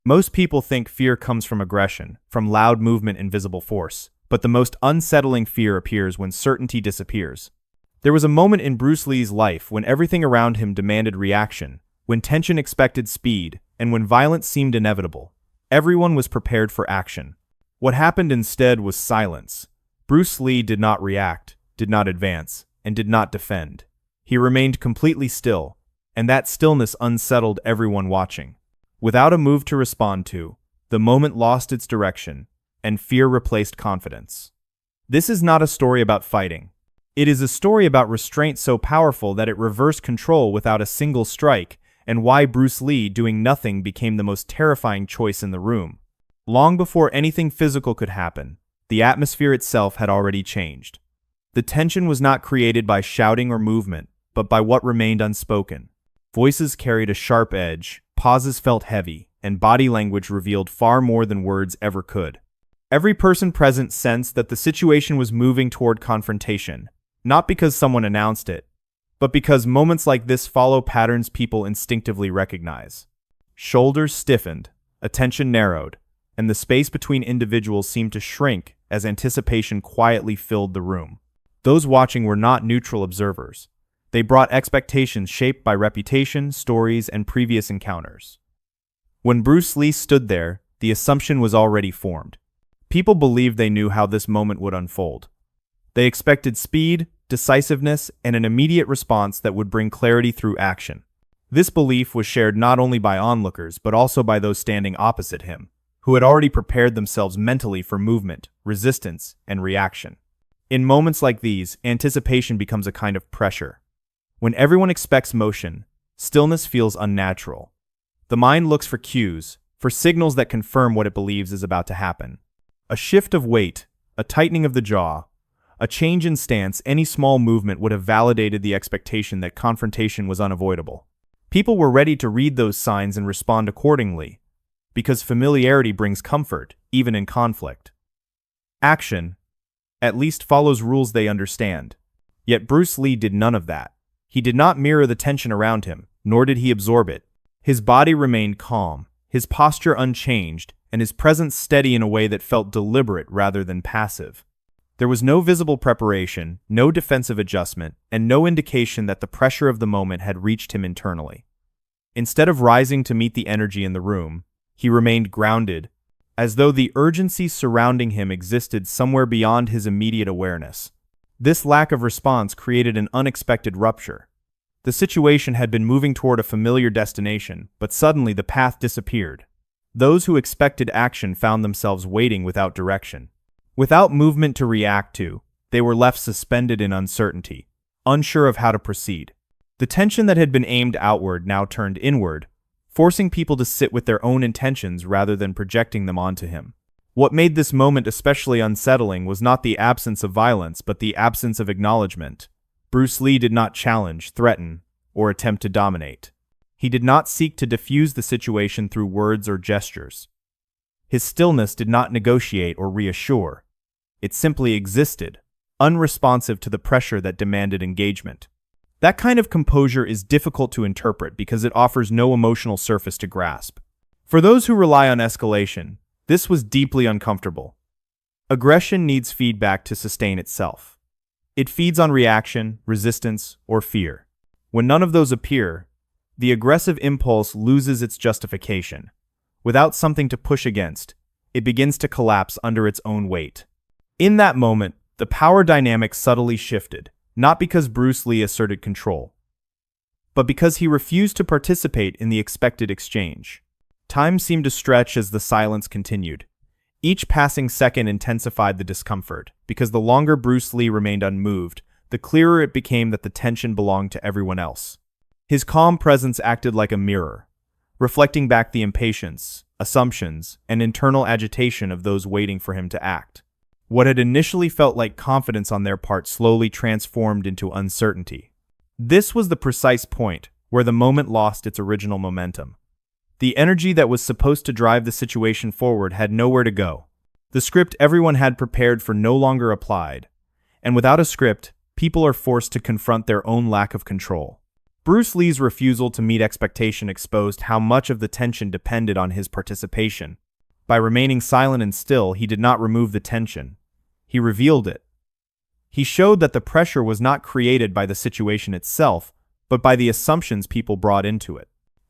Most people think fear comes from aggression, from loud movement and visible force, but the most unsettling fear appears when certainty disappears. There was a moment in Bruce Lee's life when everything around him demanded reaction, when tension expected speed, and when violence seemed inevitable. Everyone was prepared for action. What happened instead was silence. Bruce Lee did not react, did not advance, and did not defend. He remained completely still, and that stillness unsettled everyone watching. Without a move to respond to, the moment lost its direction, and fear replaced confidence. This is not a story about fighting. It is a story about restraint so powerful that it reversed control without a single strike, and why Bruce Lee doing nothing became the most terrifying choice in the room. Long before anything physical could happen, the atmosphere itself had already changed. The tension was not created by shouting or movement, but by what remained unspoken. Voices carried a sharp edge, pauses felt heavy, and body language revealed far more than words ever could. Every person present sensed that the situation was moving toward confrontation, not because someone announced it, but because moments like this follow patterns people instinctively recognize. Shoulders stiffened, attention narrowed, and the space between individuals seemed to shrink as anticipation quietly filled the room. Those watching were not neutral observers. They brought expectations shaped by reputation, stories, and previous encounters. When Bruce Lee stood there, the assumption was already formed. People believed they knew how this moment would unfold. They expected speed, decisiveness, and an immediate response that would bring clarity through action. This belief was shared not only by onlookers but also by those standing opposite him, who had already prepared themselves mentally for movement, resistance, and reaction. In moments like these, anticipation becomes a kind of pressure. When everyone expects motion, stillness feels unnatural. The mind looks for cues, for signals that confirm what it believes is about to happen. A shift of weight, a tightening of the jaw, a change in stance, any small movement would have validated the expectation that confrontation was unavoidable. People were ready to read those signs and respond accordingly, because familiarity brings comfort, even in conflict. Action, at least, follows rules they understand. Yet Bruce Lee did none of that. He did not mirror the tension around him, nor did he absorb it. His body remained calm, his posture unchanged, and his presence steady in a way that felt deliberate rather than passive. There was no visible preparation, no defensive adjustment, and no indication that the pressure of the moment had reached him internally. Instead of rising to meet the energy in the room, he remained grounded, as though the urgency surrounding him existed somewhere beyond his immediate awareness. This lack of response created an unexpected rupture. The situation had been moving toward a familiar destination, but suddenly the path disappeared. Those who expected action found themselves waiting without direction. Without movement to react to, they were left suspended in uncertainty, unsure of how to proceed. The tension that had been aimed outward now turned inward, forcing people to sit with their own intentions rather than projecting them onto him. What made this moment especially unsettling was not the absence of violence, but the absence of acknowledgement. Bruce Lee did not challenge, threaten, or attempt to dominate. He did not seek to diffuse the situation through words or gestures. His stillness did not negotiate or reassure. It simply existed, unresponsive to the pressure that demanded engagement. That kind of composure is difficult to interpret because it offers no emotional surface to grasp. For those who rely on escalation, this was deeply uncomfortable. Aggression needs feedback to sustain itself. It feeds on reaction, resistance, or fear. When none of those appear, the aggressive impulse loses its justification. Without something to push against, it begins to collapse under its own weight. In that moment, the power dynamic subtly shifted, not because Bruce Lee asserted control, but because he refused to participate in the expected exchange. Time seemed to stretch as the silence continued. Each passing second intensified the discomfort, because the longer Bruce Lee remained unmoved, the clearer it became that the tension belonged to everyone else. His calm presence acted like a mirror, reflecting back the impatience, assumptions, and internal agitation of those waiting for him to act. What had initially felt like confidence on their part slowly transformed into uncertainty. This was the precise point where the moment lost its original momentum. The energy that was supposed to drive the situation forward had nowhere to go. The script everyone had prepared for no longer applied, and without a script, people are forced to confront their own lack of control. Bruce Lee's refusal to meet expectation exposed how much of the tension depended on his participation. By remaining silent and still, he did not remove the tension. He revealed it. He showed that the pressure was not created by the situation itself, but by the assumptions people brought into it.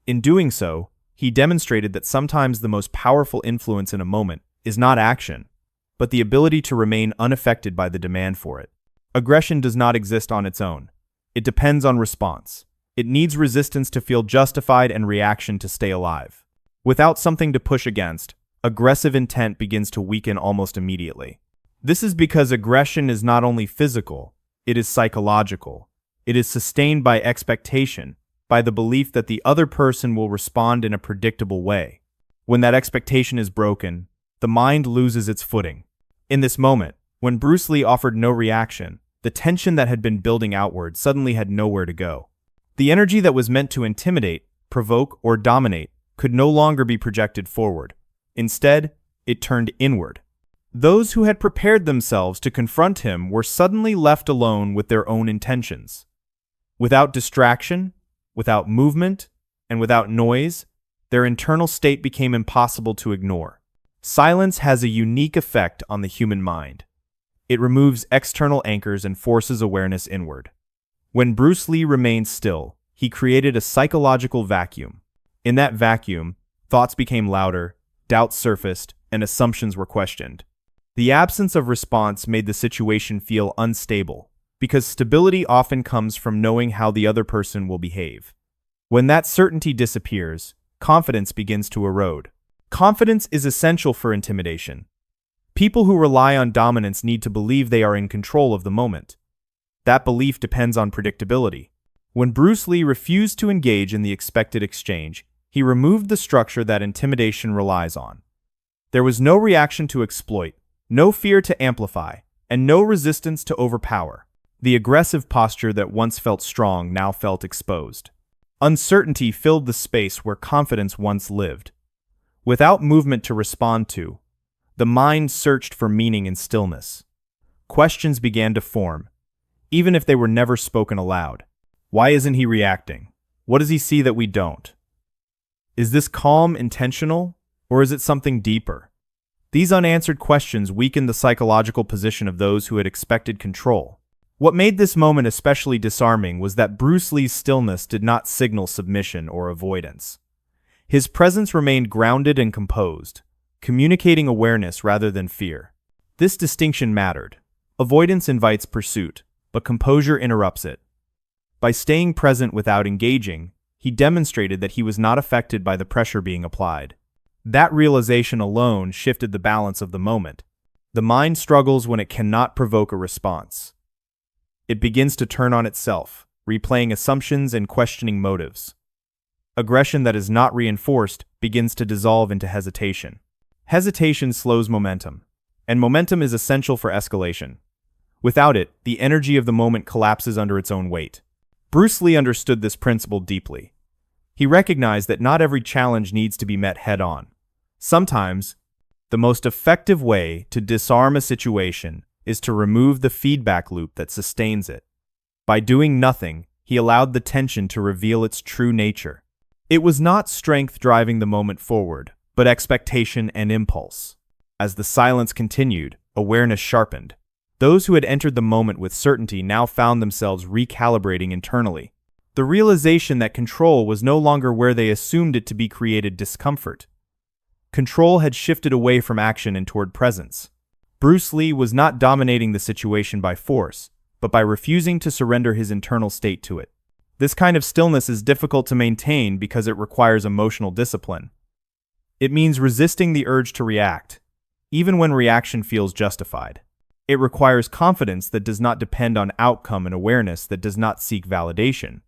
In doing so, he demonstrated that sometimes the most powerful influence in a moment is not action, but the ability to remain unaffected by the demand for it. Aggression does not exist on its own. It depends on response. It needs resistance to feel justified and reaction to stay alive. Without something to push against, aggressive intent begins to weaken almost immediately. This is because aggression is not only physical, it is psychological. It is sustained by expectation, by the belief that the other person will respond in a predictable way. When that expectation is broken, the mind loses its footing. In this moment, when Bruce Lee offered no reaction, the tension that had been building outward suddenly had nowhere to go. The energy that was meant to intimidate, provoke, or dominate could no longer be projected forward. Instead, it turned inward. Those who had prepared themselves to confront him were suddenly left alone with their own intentions. Without distraction, without movement, and without noise, their internal state became impossible to ignore. Silence has a unique effect on the human mind. It removes external anchors and forces awareness inward. When Bruce Lee remained still, he created a psychological vacuum. In that vacuum, thoughts became louder, doubts surfaced, and assumptions were questioned. The absence of response made the situation feel unstable, because stability often comes from knowing how the other person will behave. When that certainty disappears, confidence begins to erode. Confidence is essential for intimidation. People who rely on dominance need to believe they are in control of the moment. That belief depends on predictability. When Bruce Lee refused to engage in the expected exchange, he removed the structure that intimidation relies on. There was no reaction to exploit, no fear to amplify, and no resistance to overpower. The aggressive posture that once felt strong now felt exposed. Uncertainty filled the space where confidence once lived. Without movement to respond to, the mind searched for meaning in stillness. Questions began to form, even if they were never spoken aloud. Why isn't he reacting? What does he see that we don't? Is this calm intentional, or is it something deeper? These unanswered questions weakened the psychological position of those who had expected control. What made this moment especially disarming was that Bruce Lee's stillness did not signal submission or avoidance. His presence remained grounded and composed, communicating awareness rather than fear. This distinction mattered. Avoidance invites pursuit, but composure interrupts it. By staying present without engaging, he demonstrated that he was not affected by the pressure being applied. That realization alone shifted the balance of the moment. The mind struggles when it cannot provoke a response. It begins to turn on itself, replaying assumptions and questioning motives. Aggression that is not reinforced begins to dissolve into hesitation. Hesitation slows momentum, and momentum is essential for escalation. Without it, the energy of the moment collapses under its own weight. Bruce Lee understood this principle deeply. He recognized that not every challenge needs to be met head-on. Sometimes, the most effective way to disarm a situation is to remove the feedback loop that sustains it. By doing nothing, he allowed the tension to reveal its true nature. It was not strength driving the moment forward, but expectation and impulse. As the silence continued, awareness sharpened. Those who had entered the moment with certainty now found themselves recalibrating internally. The realization that control was no longer where they assumed it to be created discomfort. Control had shifted away from action and toward presence. Bruce Lee was not dominating the situation by force, but by refusing to surrender his internal state to it. This kind of stillness is difficult to maintain because it requires emotional discipline. It means resisting the urge to react, even when reaction feels justified. It requires confidence that does not depend on outcome and awareness that does not seek validation.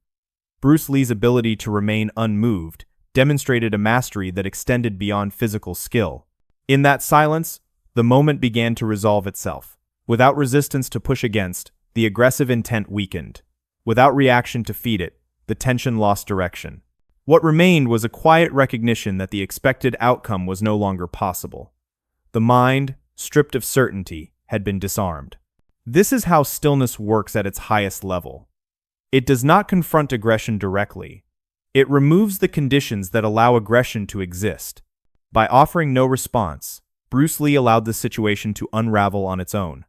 Bruce Lee's ability to remain unmoved demonstrated a mastery that extended beyond physical skill. In that silence, the moment began to resolve itself. Without resistance to push against, the aggressive intent weakened. Without reaction to feed it, the tension lost direction. What remained was a quiet recognition that the expected outcome was no longer possible. The mind, stripped of certainty, had been disarmed. This is how stillness works at its highest level. It does not confront aggression directly. It removes the conditions that allow aggression to exist. By offering no response, Bruce Lee allowed the situation to unravel on its own,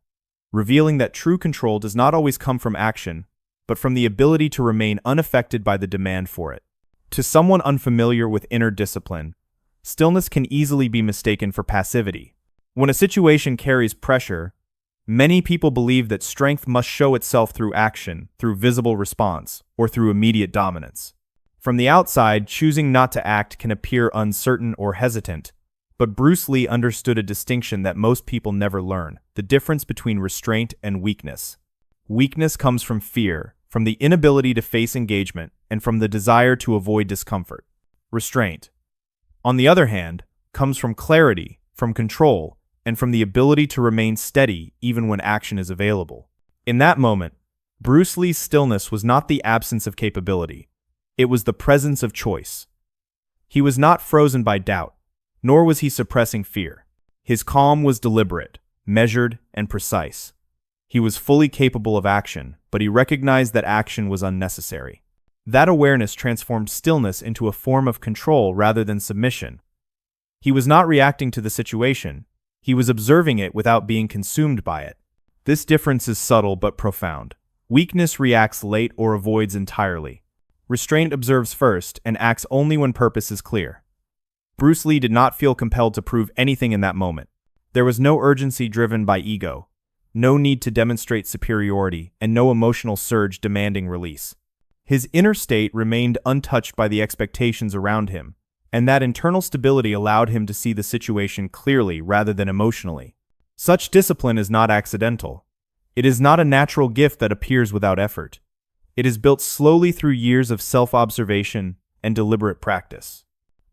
revealing that true control does not always come from action, but from the ability to remain unaffected by the demand for it. To someone unfamiliar with inner discipline, stillness can easily be mistaken for passivity. When a situation carries pressure, many people believe that strength must show itself through action, through visible response, or through immediate dominance. From the outside, choosing not to act can appear uncertain or hesitant, but Bruce Lee understood a distinction that most people never learn: the difference between restraint and weakness. Weakness comes from fear, from the inability to face engagement, and from the desire to avoid discomfort. Restraint, on the other hand, comes from clarity, from control, and from the ability to remain steady even when action is available. In that moment, Bruce Lee's stillness was not the absence of capability. It was the presence of choice. He was not frozen by doubt, nor was he suppressing fear. His calm was deliberate, measured, and precise. He was fully capable of action, but he recognized that action was unnecessary. That awareness transformed stillness into a form of control rather than submission. He was not reacting to the situation. He was observing it without being consumed by it. This difference is subtle but profound. Weakness reacts late or avoids entirely. Restraint observes first and acts only when purpose is clear. Bruce Lee did not feel compelled to prove anything in that moment. There was no urgency driven by ego, no need to demonstrate superiority, and no emotional surge demanding release. His inner state remained untouched by the expectations around him, and that internal stability allowed him to see the situation clearly rather than emotionally. Such discipline is not accidental. It is not a natural gift that appears without effort. It is built slowly through years of self-observation and deliberate practice.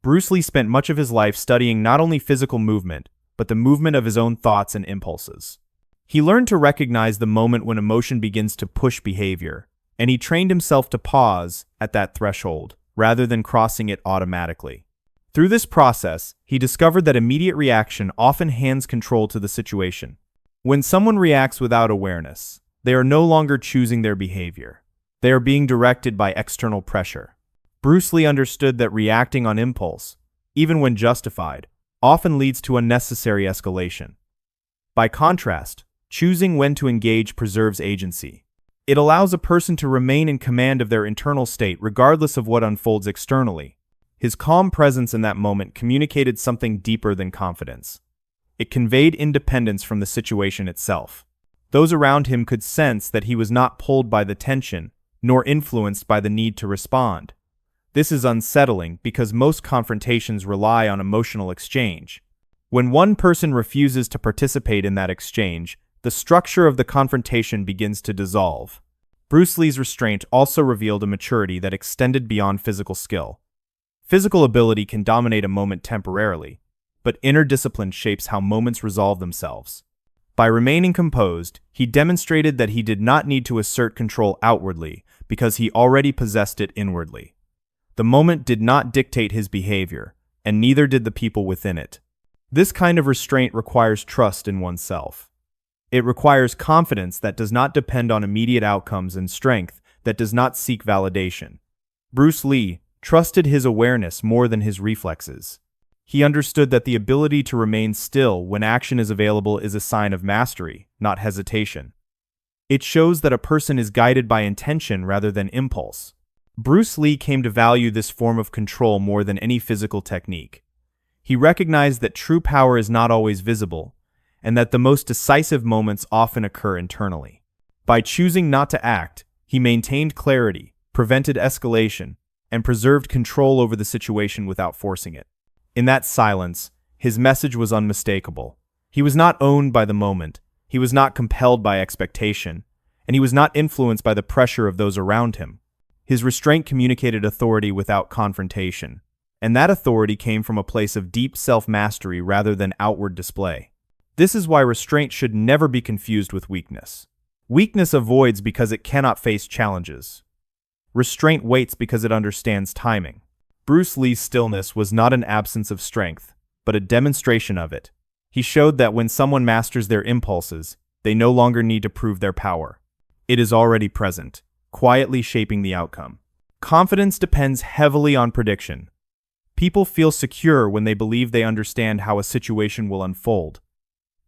Bruce Lee spent much of his life studying not only physical movement, but the movement of his own thoughts and impulses. He learned to recognize the moment when emotion begins to push behavior, and he trained himself to pause at that threshold, rather than crossing it automatically. Through this process, he discovered that immediate reaction often hands control to the situation. When someone reacts without awareness, they are no longer choosing their behavior. They are being directed by external pressure. Bruce Lee understood that reacting on impulse, even when justified, often leads to unnecessary escalation. By contrast, choosing when to engage preserves agency. It allows a person to remain in command of their internal state regardless of what unfolds externally. His calm presence in that moment communicated something deeper than confidence. It conveyed independence from the situation itself. Those around him could sense that he was not pulled by the tension, nor influenced by the need to respond. This is unsettling because most confrontations rely on emotional exchange. When one person refuses to participate in that exchange, the structure of the confrontation begins to dissolve. Bruce Lee's restraint also revealed a maturity that extended beyond physical skill. Physical ability can dominate a moment temporarily, but inner discipline shapes how moments resolve themselves. By remaining composed, he demonstrated that he did not need to assert control outwardly because he already possessed it inwardly. The moment did not dictate his behavior, and neither did the people within it. This kind of restraint requires trust in oneself. It requires confidence that does not depend on immediate outcomes and strength that does not seek validation. Bruce Lee trusted his awareness more than his reflexes. He understood that the ability to remain still when action is available is a sign of mastery, not hesitation. It shows that a person is guided by intention rather than impulse. Bruce Lee came to value this form of control more than any physical technique. He recognized that true power is not always visible, and that the most decisive moments often occur internally. By choosing not to act, he maintained clarity, prevented escalation, and preserved control over the situation without forcing it. In that silence, his message was unmistakable. He was not owned by the moment, he was not compelled by expectation, and he was not influenced by the pressure of those around him. His restraint communicated authority without confrontation, and that authority came from a place of deep self-mastery rather than outward display. This is why restraint should never be confused with weakness. Weakness avoids because it cannot face challenges. Restraint waits because it understands timing. Bruce Lee's stillness was not an absence of strength, but a demonstration of it. He showed that when someone masters their impulses, they no longer need to prove their power. It is already present. quietly shaping the outcome. Confidence depends heavily on prediction. People feel secure when they believe they understand how a situation will unfold,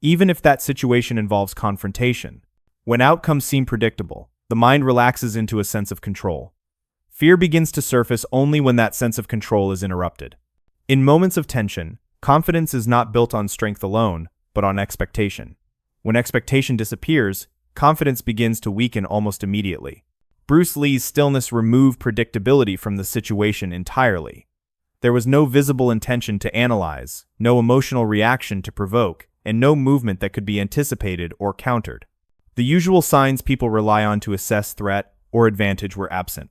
even if that situation involves confrontation. When outcomes seem predictable, the mind relaxes into a sense of control. Fear begins to surface only when that sense of control is interrupted. In moments of tension, confidence is not built on strength alone, but on expectation. When expectation disappears, confidence begins to weaken almost immediately. Bruce Lee's stillness removed predictability from the situation entirely. There was no visible intention to analyze, no emotional reaction to provoke, and no movement that could be anticipated or countered. The usual signs people rely on to assess threat or advantage were absent.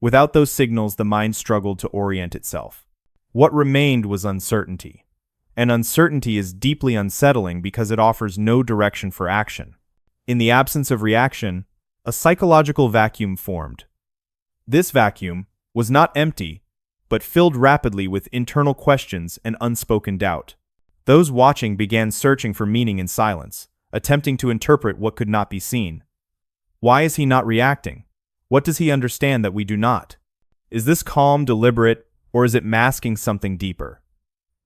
Without those signals, the mind struggled to orient itself. What remained was uncertainty. And uncertainty is deeply unsettling because it offers no direction for action. In the absence of reaction, a psychological vacuum formed. This vacuum was not empty, but filled rapidly with internal questions and unspoken doubt. Those watching began searching for meaning in silence, attempting to interpret what could not be seen. Why is he not reacting? What does he understand that we do not? Is this calm deliberate, or is it masking something deeper?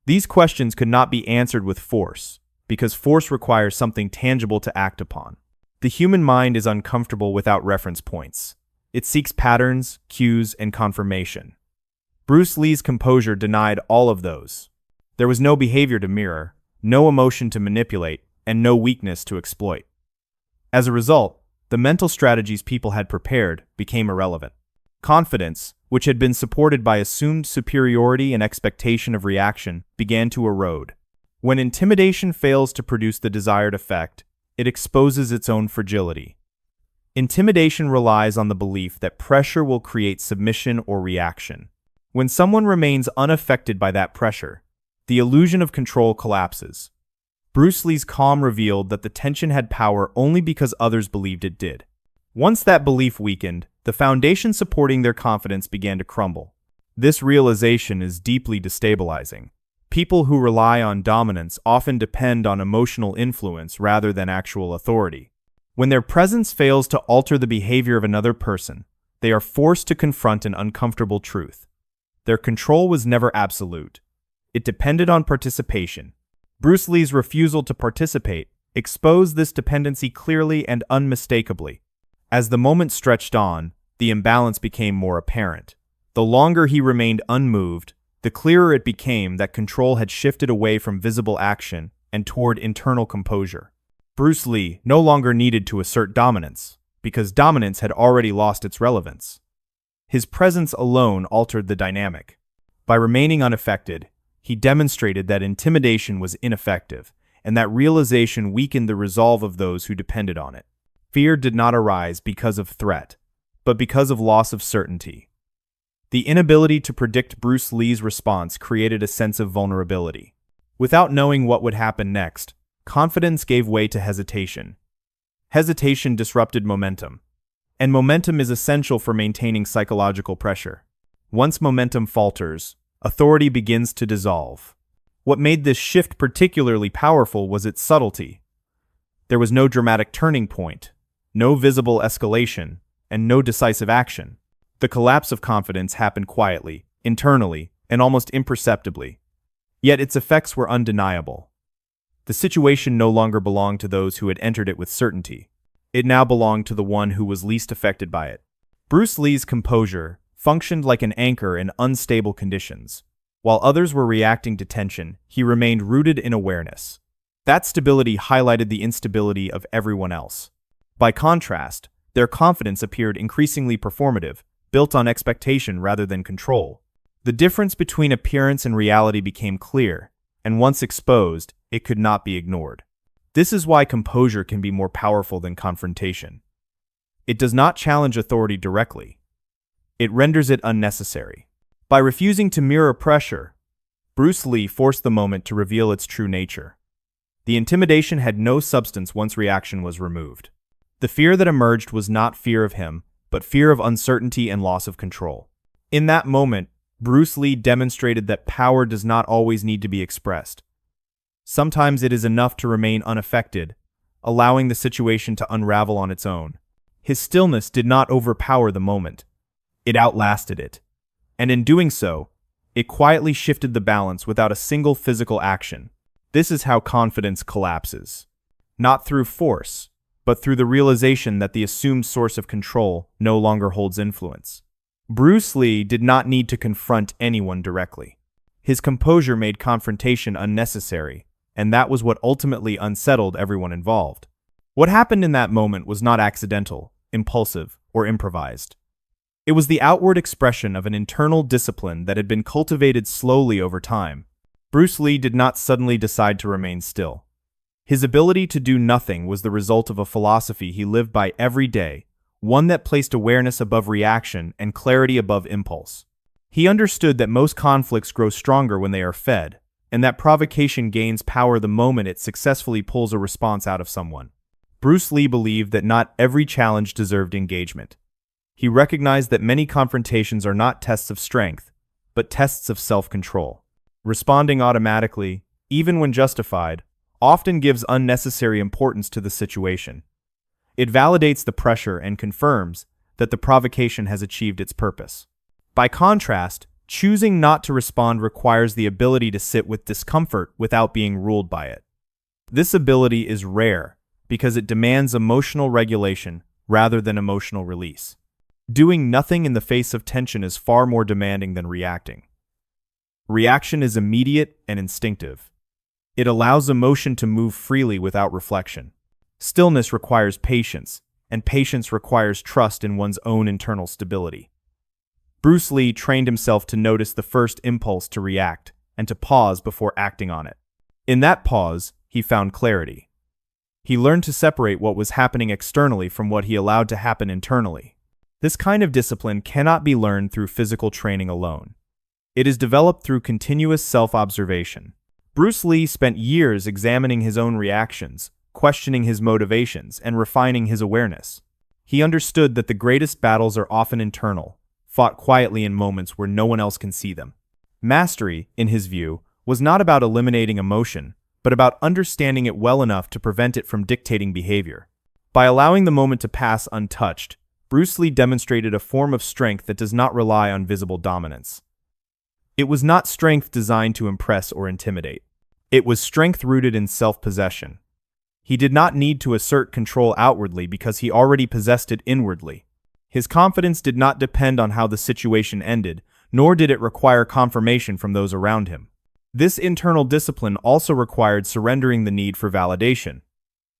These questions could not be answered with force, because force requires something tangible to act upon. The human mind is uncomfortable without reference points. It seeks patterns, cues, and confirmation. Bruce Lee's composure denied all of those. There was no behavior to mirror, no emotion to manipulate, and no weakness to exploit. As a result, the mental strategies people had prepared became irrelevant. Confidence, which had been supported by assumed superiority and expectation of reaction, began to erode. When intimidation fails to produce the desired effect, it exposes its own fragility. Intimidation relies on the belief that pressure will create submission or reaction. When someone remains unaffected by that pressure, the illusion of control collapses. Bruce Lee's calm revealed that the tension had power only because others believed it did. Once that belief weakened, the foundation supporting their confidence began to crumble. This realization is deeply destabilizing. People who rely on dominance often depend on emotional influence rather than actual authority. When their presence fails to alter the behavior of another person, they are forced to confront an uncomfortable truth. Their control was never absolute. It depended on participation. Bruce Lee's refusal to participate exposed this dependency clearly and unmistakably. As the moment stretched on, the imbalance became more apparent. The longer he remained unmoved, the clearer it became that control had shifted away from visible action and toward internal composure. Bruce Lee no longer needed to assert dominance, because dominance had already lost its relevance. His presence alone altered the dynamic. By remaining unaffected, he demonstrated that intimidation was ineffective, and that realization weakened the resolve of those who depended on it. Fear did not arise because of threat, but because of loss of certainty. The inability to predict Bruce Lee's response created a sense of vulnerability. Without knowing what would happen next, confidence gave way to hesitation. Hesitation disrupted momentum, and momentum is essential for maintaining psychological pressure. Once momentum falters, authority begins to dissolve. What made this shift particularly powerful was its subtlety. There was no dramatic turning point, no visible escalation, and no decisive action. The collapse of confidence happened quietly, internally, and almost imperceptibly. Yet its effects were undeniable. The situation no longer belonged to those who had entered it with certainty. It now belonged to the one who was least affected by it. Bruce Lee's composure functioned like an anchor in unstable conditions. While others were reacting to tension, he remained rooted in awareness. That stability highlighted the instability of everyone else. By contrast, their confidence appeared increasingly performative, built on expectation rather than control. The difference between appearance and reality became clear, and once exposed, it could not be ignored. This is why composure can be more powerful than confrontation. It does not challenge authority directly. It renders it unnecessary. By refusing to mirror pressure, Bruce Lee forced the moment to reveal its true nature. The intimidation had no substance once reaction was removed. The fear that emerged was not fear of him, but fear of uncertainty and loss of control. In that moment, Bruce Lee demonstrated that power does not always need to be expressed. Sometimes it is enough to remain unaffected, allowing the situation to unravel on its own. His stillness did not overpower the moment. It outlasted it. And in doing so, it quietly shifted the balance without a single physical action. This is how confidence collapses. Not through force, but through the realization that the assumed source of control no longer holds influence. Bruce Lee did not need to confront anyone directly. His composure made confrontation unnecessary, and that was what ultimately unsettled everyone involved. What happened in that moment was not accidental, impulsive, or improvised. It was the outward expression of an internal discipline that had been cultivated slowly over time. Bruce Lee did not suddenly decide to remain still. His ability to do nothing was the result of a philosophy he lived by every day, one that placed awareness above reaction and clarity above impulse. He understood that most conflicts grow stronger when they are fed, and that provocation gains power the moment it successfully pulls a response out of someone. Bruce Lee believed that not every challenge deserved engagement. He recognized that many confrontations are not tests of strength, but tests of self-control. Responding automatically, even when justified, often gives unnecessary importance to the situation. It validates the pressure and confirms that the provocation has achieved its purpose. By contrast, choosing not to respond requires the ability to sit with discomfort without being ruled by it. This ability is rare because it demands emotional regulation rather than emotional release. Doing nothing in the face of tension is far more demanding than reacting. Reaction is immediate and instinctive. It allows emotion to move freely without reflection. Stillness requires patience, and patience requires trust in one's own internal stability. Bruce Lee trained himself to notice the first impulse to react and to pause before acting on it. In that pause, he found clarity. He learned to separate what was happening externally from what he allowed to happen internally. This kind of discipline cannot be learned through physical training alone. It is developed through continuous self-observation. Bruce Lee spent years examining his own reactions, questioning his motivations, and refining his awareness. He understood that the greatest battles are often internal, fought quietly in moments where no one else can see them. Mastery, in his view, was not about eliminating emotion, but about understanding it well enough to prevent it from dictating behavior. By allowing the moment to pass untouched, Bruce Lee demonstrated a form of strength that does not rely on visible dominance. It was not strength designed to impress or intimidate. It was strength rooted in self-possession. He did not need to assert control outwardly because he already possessed it inwardly. His confidence did not depend on how the situation ended, nor did it require confirmation from those around him. This internal discipline also required surrendering the need for validation.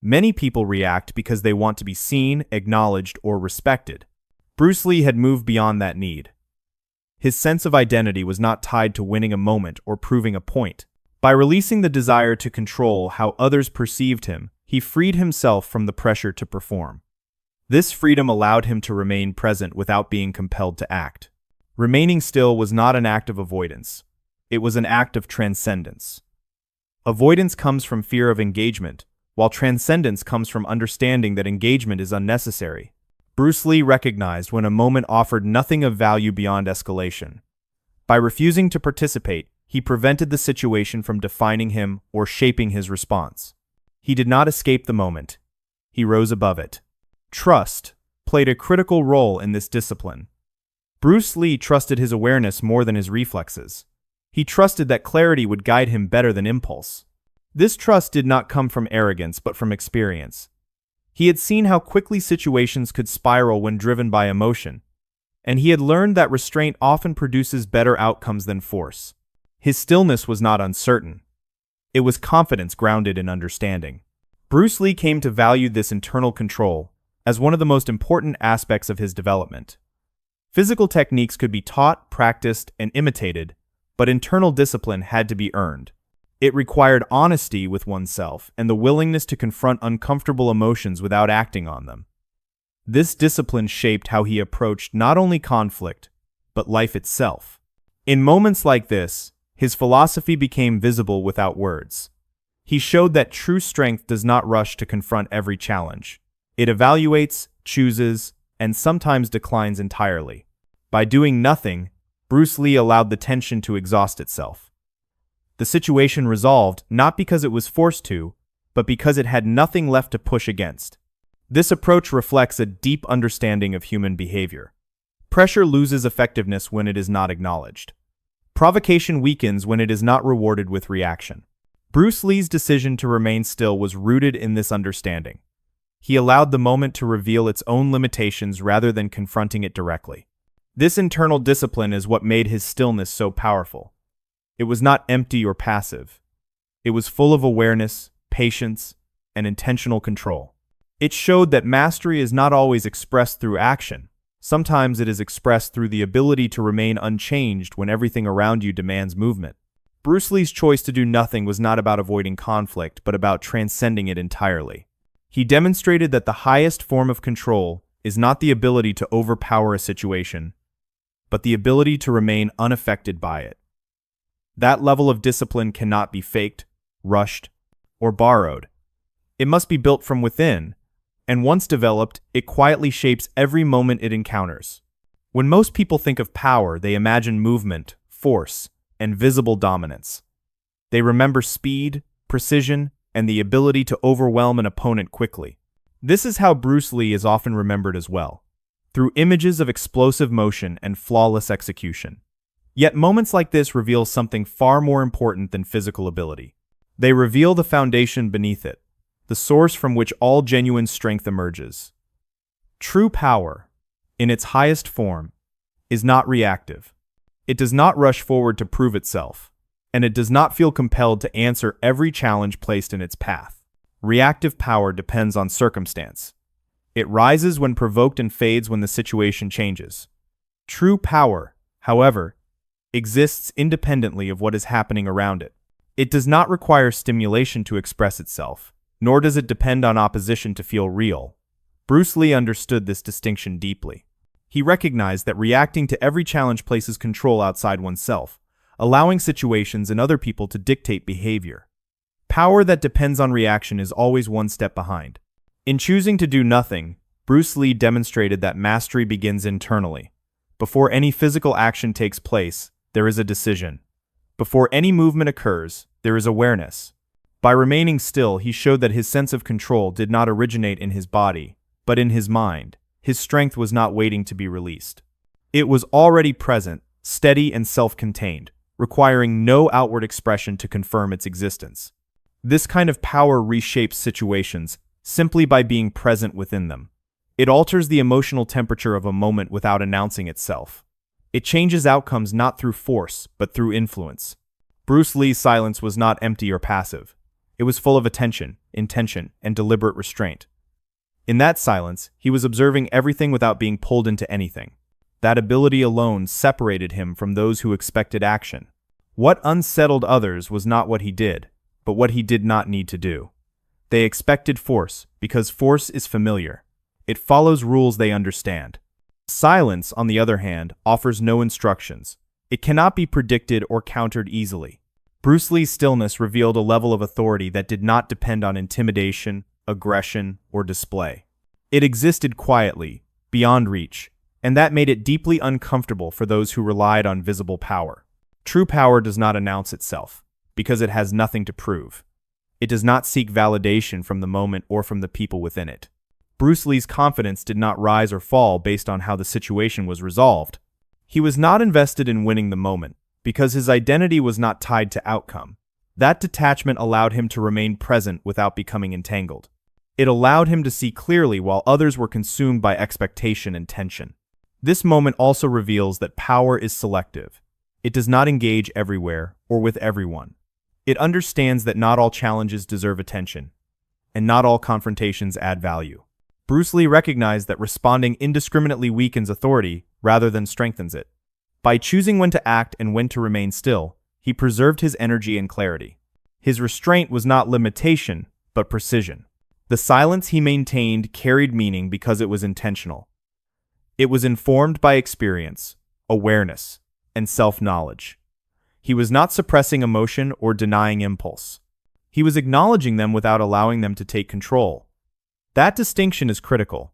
Many people react because they want to be seen, acknowledged, or respected. Bruce Lee had moved beyond that need. His sense of identity was not tied to winning a moment or proving a point. By releasing the desire to control how others perceived him, he freed himself from the pressure to perform. This freedom allowed him to remain present without being compelled to act. Remaining still was not an act of avoidance. It was an act of transcendence. Avoidance comes from fear of engagement, while transcendence comes from understanding that engagement is unnecessary. Bruce Lee recognized when a moment offered nothing of value beyond escalation. By refusing to participate, he prevented the situation from defining him or shaping his response. He did not escape the moment. He rose above it. Trust played a critical role in this discipline. Bruce Lee trusted his awareness more than his reflexes. He trusted that clarity would guide him better than impulse. This trust did not come from arrogance but from experience. He had seen how quickly situations could spiral when driven by emotion, and he had learned that restraint often produces better outcomes than force. His stillness was not uncertain. It was confidence grounded in understanding. Bruce Lee came to value this internal control as one of the most important aspects of his development. Physical techniques could be taught, practiced, and imitated, but internal discipline had to be earned. It required honesty with oneself and the willingness to confront uncomfortable emotions without acting on them. This discipline shaped how he approached not only conflict, but life itself. In moments like this, his philosophy became visible without words. He showed that true strength does not rush to confront every challenge. It evaluates, chooses, and sometimes declines entirely. By doing nothing, Bruce Lee allowed the tension to exhaust itself. The situation resolved not because it was forced to, but because it had nothing left to push against. This approach reflects a deep understanding of human behavior. Pressure loses effectiveness when it is not acknowledged. Provocation weakens when it is not rewarded with reaction. Bruce Lee's decision to remain still was rooted in this understanding. He allowed the moment to reveal its own limitations rather than confronting it directly. This internal discipline is what made his stillness so powerful. It was not empty or passive. It was full of awareness, patience, and intentional control. It showed that mastery is not always expressed through action. Sometimes it is expressed through the ability to remain unchanged when everything around you demands movement. Bruce Lee's choice to do nothing was not about avoiding conflict, but about transcending it entirely. He demonstrated that the highest form of control is not the ability to overpower a situation, but the ability to remain unaffected by it. That level of discipline cannot be faked, rushed, or borrowed. It must be built from within, and once developed, it quietly shapes every moment it encounters. When most people think of power, they imagine movement, force, and visible dominance. They remember speed, precision, and the ability to overwhelm an opponent quickly. This is how Bruce Lee is often remembered as well, through images of explosive motion and flawless execution. Yet moments like this reveal something far more important than physical ability. They reveal the foundation beneath it, the source from which all genuine strength emerges. True power, in its highest form, is not reactive. It does not rush forward to prove itself, and it does not feel compelled to answer every challenge placed in its path. Reactive power depends on circumstance. It rises when provoked and fades when the situation changes. True power, however, exists independently of what is happening around it. It does not require stimulation to express itself, nor does it depend on opposition to feel real. Bruce Lee understood this distinction deeply. He recognized that reacting to every challenge places control outside oneself, allowing situations and other people to dictate behavior. Power that depends on reaction is always one step behind. In choosing to do nothing, Bruce Lee demonstrated that mastery begins internally. Before any physical action takes place, there is a decision. Before any movement occurs, there is awareness. By remaining still, he showed that his sense of control did not originate in his body, but in his mind. His strength was not waiting to be released. It was already present, steady and self-contained, requiring no outward expression to confirm its existence. This kind of power reshapes situations simply by being present within them. It alters the emotional temperature of a moment without announcing itself. It changes outcomes not through force, but through influence. Bruce Lee's silence was not empty or passive. It was full of attention, intention, and deliberate restraint. In that silence, he was observing everything without being pulled into anything. That ability alone separated him from those who expected action. What unsettled others was not what he did, but what he did not need to do. They expected force, because force is familiar. It follows rules they understand. Silence, on the other hand, offers no instructions. It cannot be predicted or countered easily. Bruce Lee's stillness revealed a level of authority that did not depend on intimidation, aggression, or display. It existed quietly, beyond reach, and that made it deeply uncomfortable for those who relied on visible power. True power does not announce itself, because it has nothing to prove. It does not seek validation from the moment or from the people within it. Bruce Lee's confidence did not rise or fall based on how the situation was resolved. He was not invested in winning the moment, because his identity was not tied to outcome. That detachment allowed him to remain present without becoming entangled. It allowed him to see clearly while others were consumed by expectation and tension. This moment also reveals that power is selective. It does not engage everywhere or with everyone. It understands that not all challenges deserve attention, and not all confrontations add value. Bruce Lee recognized that responding indiscriminately weakens authority rather than strengthens it. By choosing when to act and when to remain still, he preserved his energy and clarity. His restraint was not limitation, but precision. The silence he maintained carried meaning because it was intentional. It was informed by experience, awareness, and self-knowledge. He was not suppressing emotion or denying impulse. He was acknowledging them without allowing them to take control. That distinction is critical.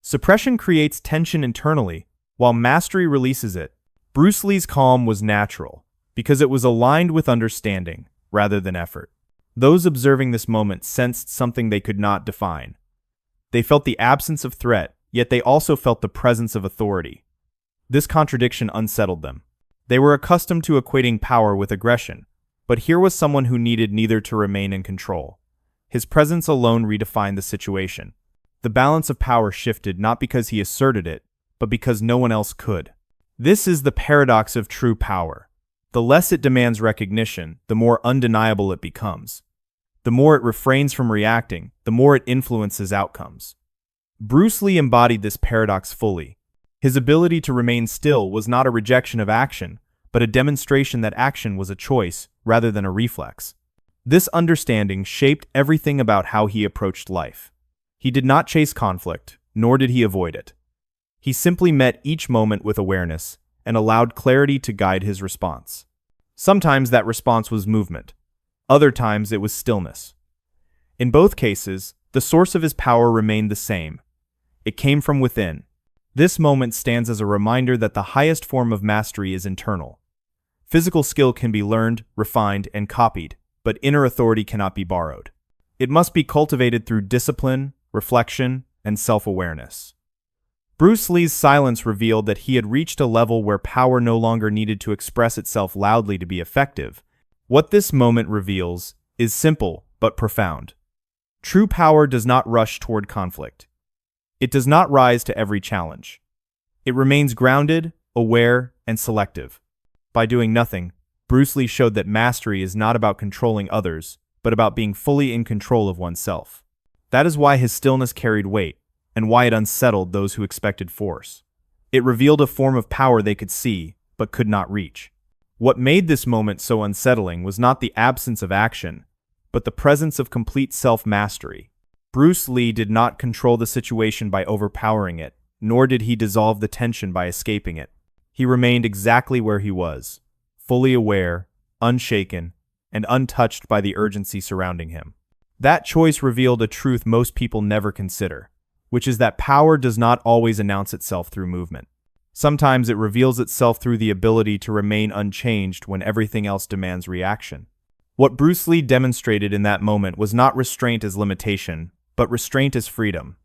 Suppression creates tension internally, while mastery releases it. Bruce Lee's calm was natural, because it was aligned with understanding, rather than effort. Those observing this moment sensed something they could not define. They felt the absence of threat, yet they also felt the presence of authority. This contradiction unsettled them. They were accustomed to equating power with aggression, but here was someone who needed neither to remain in control. His presence alone redefined the situation. The balance of power shifted not because he asserted it, but because no one else could. This is the paradox of true power. The less it demands recognition, the more undeniable it becomes. The more it refrains from reacting, the more it influences outcomes. Bruce Lee embodied this paradox fully. His ability to remain still was not a rejection of action, but a demonstration that action was a choice rather than a reflex. This understanding shaped everything about how he approached life. He did not chase conflict, nor did he avoid it. He simply met each moment with awareness and allowed clarity to guide his response. Sometimes that response was movement. Other times it was stillness. In both cases, the source of his power remained the same. It came from within. This moment stands as a reminder that the highest form of mastery is internal. Physical skill can be learned, refined, and copied, but inner authority cannot be borrowed. It must be cultivated through discipline, reflection, and self-awareness. Bruce Lee's silence revealed that he had reached a level where power no longer needed to express itself loudly to be effective. What this moment reveals is simple but profound. True power does not rush toward conflict. It does not rise to every challenge. It remains grounded, aware, and selective. By doing nothing, Bruce Lee showed that mastery is not about controlling others, but about being fully in control of oneself. That is why his stillness carried weight, and why it unsettled those who expected force. It revealed a form of power they could see, but could not reach. What made this moment so unsettling was not the absence of action, but the presence of complete self-mastery. Bruce Lee did not control the situation by overpowering it, nor did he dissolve the tension by escaping it. He remained exactly where he was, fully aware, unshaken, and untouched by the urgency surrounding him. That choice revealed a truth most people never consider, which is that power does not always announce itself through movement. Sometimes it reveals itself through the ability to remain unchanged when everything else demands reaction. What Bruce Lee demonstrated in that moment was not restraint as limitation, but restraint as freedom.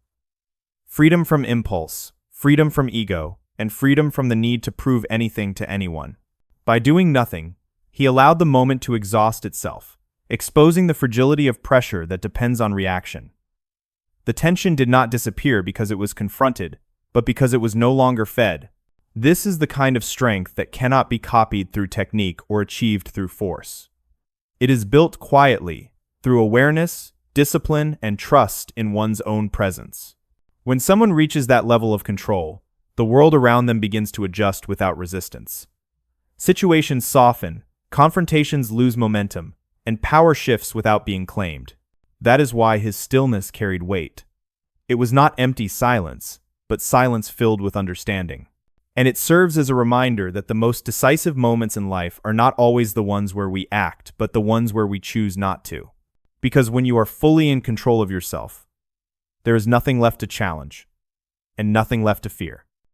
Freedom from impulse, freedom from ego, and freedom from the need to prove anything to anyone. By doing nothing, he allowed the moment to exhaust itself, exposing the fragility of pressure that depends on reaction. The tension did not disappear because it was confronted, but because it was no longer fed. This is the kind of strength that cannot be copied through technique or achieved through force. It is built quietly, through awareness, discipline, and trust in one's own presence. When someone reaches that level of control, the world around them begins to adjust without resistance. Situations soften, confrontations lose momentum, and power shifts without being claimed. That is why his stillness carried weight. It was not empty silence, but silence filled with understanding. And it serves as a reminder that the most decisive moments in life are not always the ones where we act, but the ones where we choose not to. Because when you are fully in control of yourself, there is nothing left to challenge, and nothing left to fear.